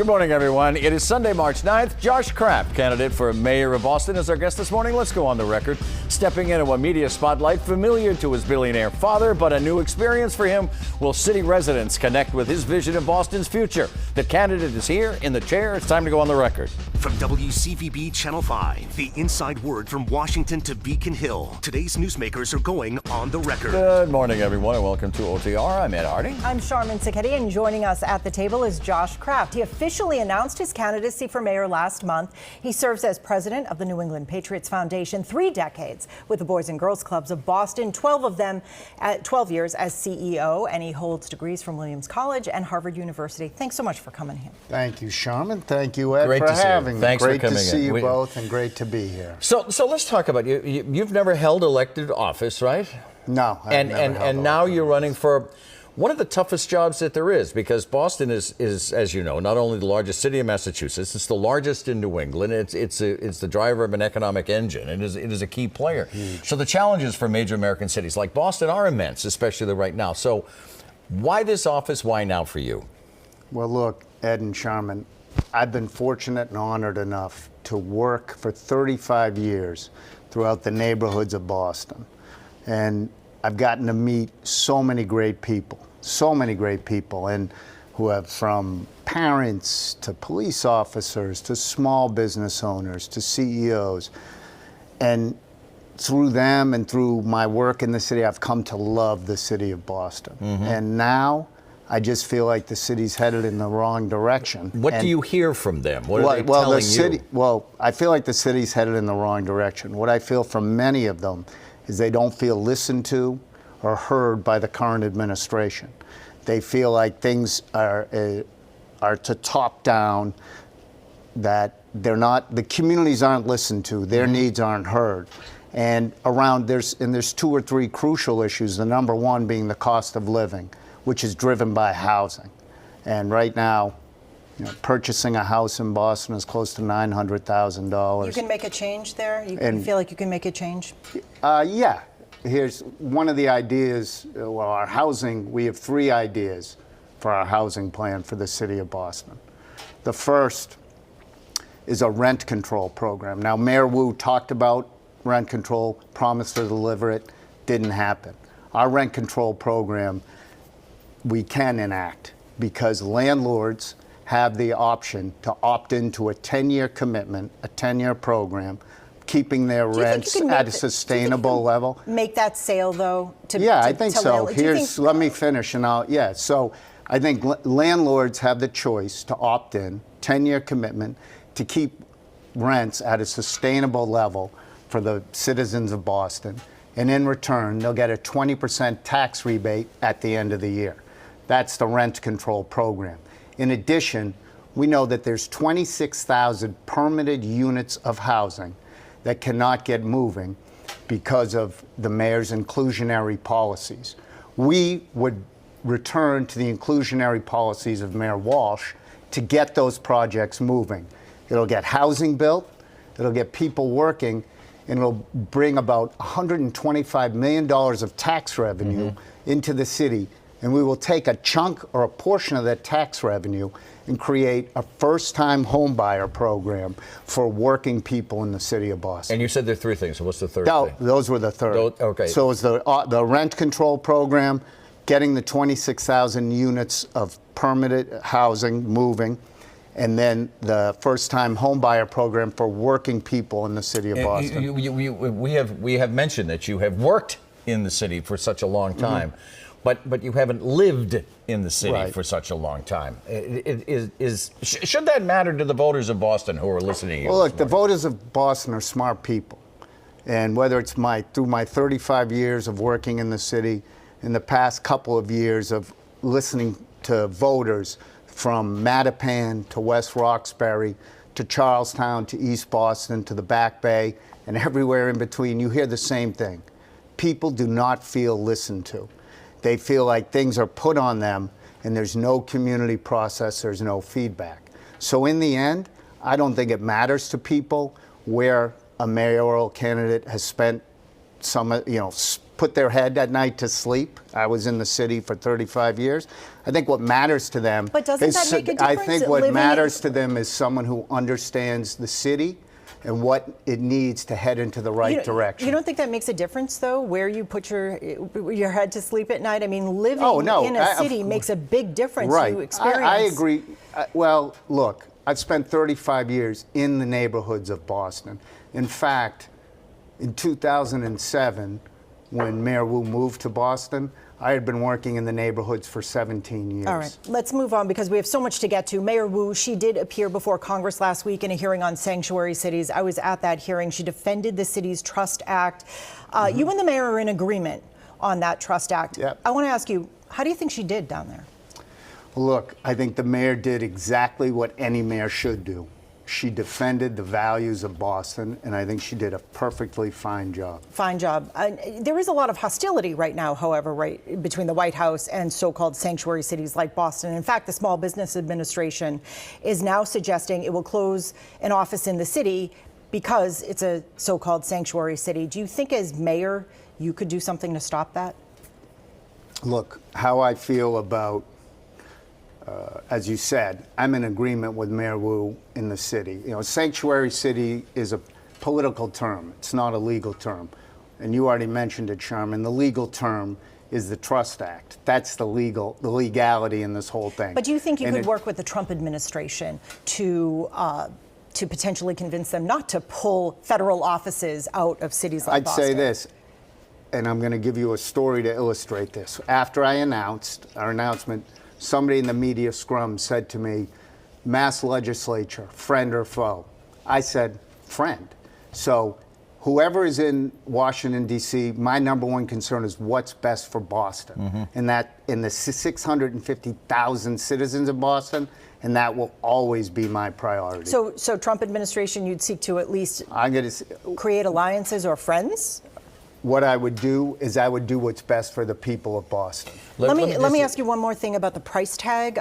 Good morning, everyone. It is Sunday, March 9th. Josh Kraft, candidate for mayor of Boston, is our guest this morning. Let's go on the record. Stepping into a media spotlight familiar to his billionaire father, but a new experience for him. Will city residents connect with his vision of Boston's future? The candidate is here in the chair. It's time to go on the record. From WCVB Channel 5, the inside word from Washington to Beacon Hill. Today's newsmakers are going on the record. Good morning, everyone, and welcome to OTR. I'm Ed Harding. I'm Charmin Sacchetti, and joining us at the table is Josh Kraft. He officially announced his candidacy for mayor last month. He serves as president of the New England Patriots Foundation, 3 decades with the Boys and Girls Clubs of Boston, 12 of them at 12 years as CEO, and he holds degrees from Williams College and Harvard University. Thanks so much for coming here. Thank you, Charmin. Thank you, Ed, Great for to see you. having me. Thanks for great coming to see in. you both, and great to be here. So let's talk about you. You've never held elected office, right? No, and now you're running for one of the toughest jobs that there is, because Boston is, as you know, not only the largest city in Massachusetts, it's the largest in New England. It's the driver of an economic engine. It is a key player. Huge. So the challenges for major American cities like Boston are immense, especially right now. So why this office? Why now for you? Well, look, Ed and Charmin, I've been fortunate and honored enough to work for 35 years throughout the neighborhoods of Boston. And I've gotten to meet so many great people, and who have, from parents to police officers to small business owners to CEOs. And through them and through my work in the city, I've come to love the city of Boston. Mm-hmm. And now I just feel like the city's headed in the wrong direction. What do you hear from them? What are they telling you? Well, I feel like the city's headed in the wrong direction. What I feel from many of them is they don't feel listened to or heard by the current administration. They feel like things are to top down, that the communities aren't listened to, their needs aren't heard. And there's 2 or 3 crucial issues, the number one being the cost of living, which is driven by housing. And right now, purchasing a house in Boston is close to $900,000. You can make a change there? You feel like you can make a change? Yeah. Here's one of the ideas. Well, we have 3 ideas for our housing plan for the city of Boston. The first is a rent control program. Now, Mayor Wu talked about rent control, promised to deliver it, didn't happen. Our rent control program we can enact because landlords have the option to opt into a 10-year commitment, a 10-year program, keeping their rents at a sustainable level. Make that sale, though? I think so. Let me finish, and so I think landlords have the choice to opt in, 10-year commitment, to keep rents at a sustainable level for the citizens of Boston, and in return, they'll get a 20% tax rebate at the end of the year. That's the rent control program. In addition, we know that there's 26,000 permitted units of housing that cannot get moving because of the mayor's inclusionary policies. We would return to the inclusionary policies of Mayor Walsh to get those projects moving. It'll get housing built, it'll get people working, and it'll bring about $125 million of tax revenue into the city. And we will take a chunk or a portion of that tax revenue and create a first-time home buyer program for working people in the city of Boston. And you said there are 3 things. So what's the third thing? Those were the third. Okay. So it's the rent control program, getting the 26,000 units of permitted housing moving, and then the first-time home buyer program for working people in the city of Boston. We have mentioned that you have worked in the city for such a long time. But you haven't lived in the city for such a long time. Should that matter to the voters of Boston who are listening to you? Well, look, the voters of Boston are smart people. And whether it's through my 35 years of working in the city, in the past couple of years of listening to voters from Mattapan to West Roxbury to Charlestown to East Boston to the Back Bay and everywhere in between, you hear the same thing. People do not feel listened to. They feel like things are put on them and there's no community process, there's no feedback. So in the end, I don't think it matters to people where a mayoral candidate has spent put their head at night to sleep. I was in the city for 35 years. I think what matters to them But doesn't is, that make a I difference, think what living matters to them is someone who understands the city and what it needs to head into the right direction. You don't think that makes a difference, though, where you put your head to sleep at night? I mean, living in a city makes a big difference. Right. You experience. I agree. Well, look, I've spent 35 years in the neighborhoods of Boston. In fact, in 2007, when Mayor Wu moved to Boston, I had been working in the neighborhoods for 17 years. All right, let's move on because we have so much to get to. Mayor Wu, she did appear before Congress last week in a hearing on sanctuary cities. I was at that hearing. She defended the city's Trust Act. You and the mayor are in agreement on that Trust Act. Yep. I want to ask you, how do you think she did down there? Look, I think the mayor did exactly what any mayor should do. She defended the values of Boston, and I think she did a perfectly fine job. Fine job. There is a lot of hostility right now, however, between the White House and so-called sanctuary cities like Boston. In fact, the Small Business Administration is now suggesting it will close an office in the city because it's a so-called sanctuary city. Do you think as mayor you could do something to stop that? Look, how I feel about as you said, I'm in agreement with Mayor Wu in the city. You know, sanctuary city is a political term. It's not a legal term. And you already mentioned it, Sherman. The legal term is the Trust Act. That's the legality in this whole thing. But do you think you could work with the Trump administration to potentially convince them not to pull federal offices out of cities like Boston? I'd say this, and I'm going to give you a story to illustrate this. After I announced our announcement, somebody in the media scrum said to me, Mass legislature, friend or foe? I said, friend. So whoever is in Washington, D.C., my number one concern is what's best for Boston. And that in the 650,000 citizens of Boston, and that will always be my priority. So Trump administration, you'd seek to at least create alliances or friends? What I would do is I would do what's best for the people of Boston. Let me ask you one more thing about the price tag.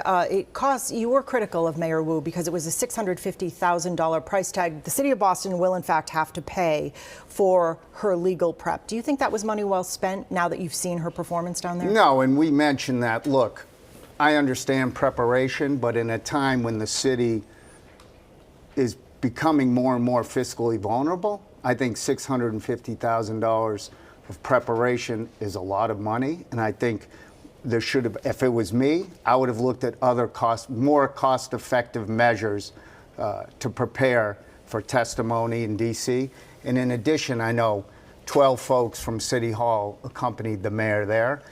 You were critical of Mayor Wu because it was a $650,000 price tag. The city of Boston will in fact have to pay for her legal prep. Do you think that was money well spent now that you've seen her performance down there? No, and we mentioned that. Look, I understand preparation, but in a time when the city is becoming more and more fiscally vulnerable, I think $650,000 of preparation is a lot of money, and I think there should have, if it was me, I would have looked at other more cost-effective measures to prepare for testimony in D.C. And in addition, I know 12 folks from City Hall accompanied the mayor there.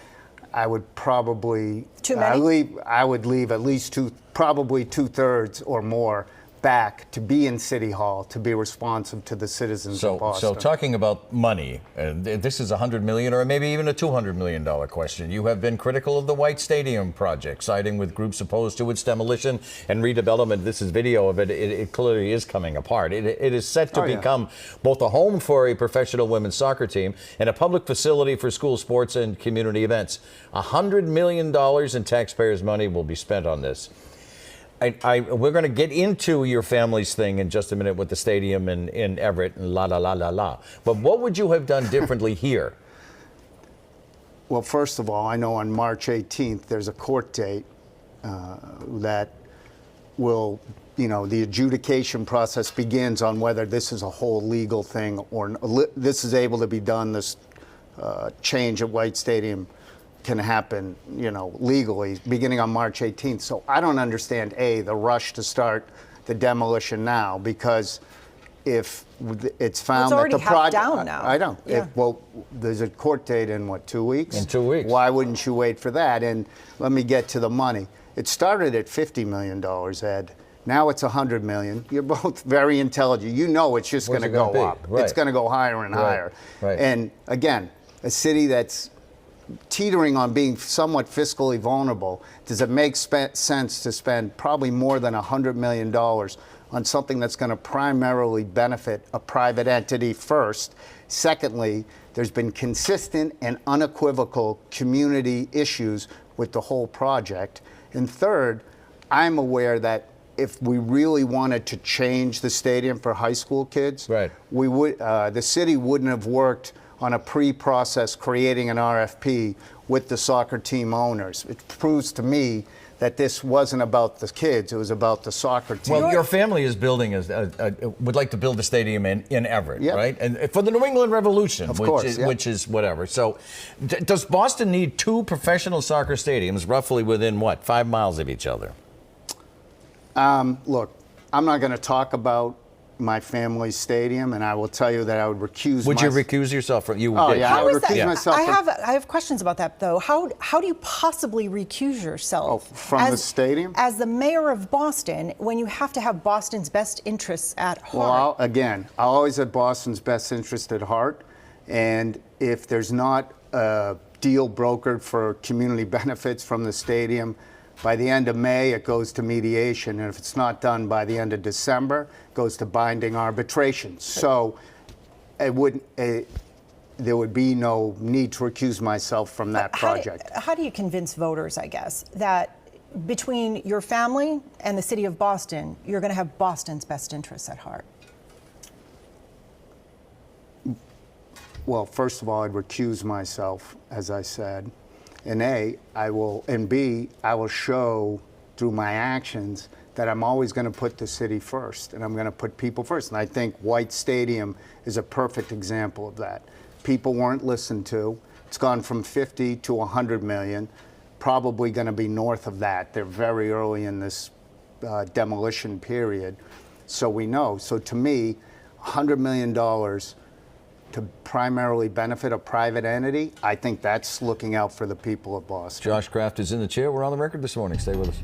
I would probably I would leave at least probably 2/3 or more back to be in City Hall, to be responsive to the citizens of Boston. So talking about money, this is $100 million or maybe even a $200 million question. You have been critical of the White Stadium project, siding with groups opposed to its demolition and redevelopment. This is video of it. It clearly is coming apart. It is set to become both a home for a professional women's soccer team and a public facility for school sports and community events. $100 million in taxpayers' money will be spent on this. We're going to get into your family's thing in just a minute with the stadium in Everett and la. But what would you have done differently here? Well, first of all, I know on March 18th there's a court date that will, the adjudication process begins on whether this is a whole legal thing or this is able to be done, this change at White Stadium can happen, legally, beginning on March 18th. So I don't understand, the rush to start the demolition now, because if it's found that the project... down now. I know. Yeah. There's a court date in, 2 weeks? In 2 weeks. Why wouldn't you wait for that? And let me get to the money. It started at $50 million, Ed. Now it's $100 million. You're both very intelligent. You know it's just going to go up. Right. It's going to go higher and higher. Right. And again, a city that's teetering on being somewhat fiscally vulnerable, does it make sense to spend probably more than $100 million on something that's going to primarily benefit a private entity first? Secondly, there's been consistent and unequivocal community issues with the whole project. And third, I'm aware that if we really wanted to change the stadium for high school kids, we would the city wouldn't have worked on a pre-process creating an RFP with the soccer team owners. It proves to me that this wasn't about the kids, it was about the soccer team. Well, your family is building would like to build a stadium in Everett, Yep. right? And for the New England Revolution, Of which course, is yep. which is whatever. So, does Boston need 2 professional soccer stadiums, roughly within what, 5 miles of each other? Look, I'm not going to talk about my family's stadium, and I will tell you that I would recuse Would you recuse yourself from you? Oh, did. yeah. How would is that? recuse myself I have questions about that though. How do you possibly recuse yourself from the stadium? as the mayor of Boston when you have to have Boston's best interests at heart? Well, I always have Boston's best interest at heart, and if there's not a deal brokered for community benefits from the stadium, by the end of May, it goes to mediation, and if it's not done by the end of December, it goes to binding arbitration. So there would be no need to recuse myself from that project. How do you convince voters, I guess, that between your family and the city of Boston, you're going to have Boston's best interests at heart? Well, first of all, I'd recuse myself, as I said. And B, I will show through my actions that I'm always going to put the city first, and I'm going to put people first. And I think White Stadium is a perfect example of that. People weren't listened to. It's gone from 50 to 100 million, probably going to be north of that. They're very early in this demolition period. So we know. So to me, $100 million to primarily benefit a private entity, I think that's looking out for the people of Boston. Josh Kraft is in the chair. We're on the record this morning. Stay with us.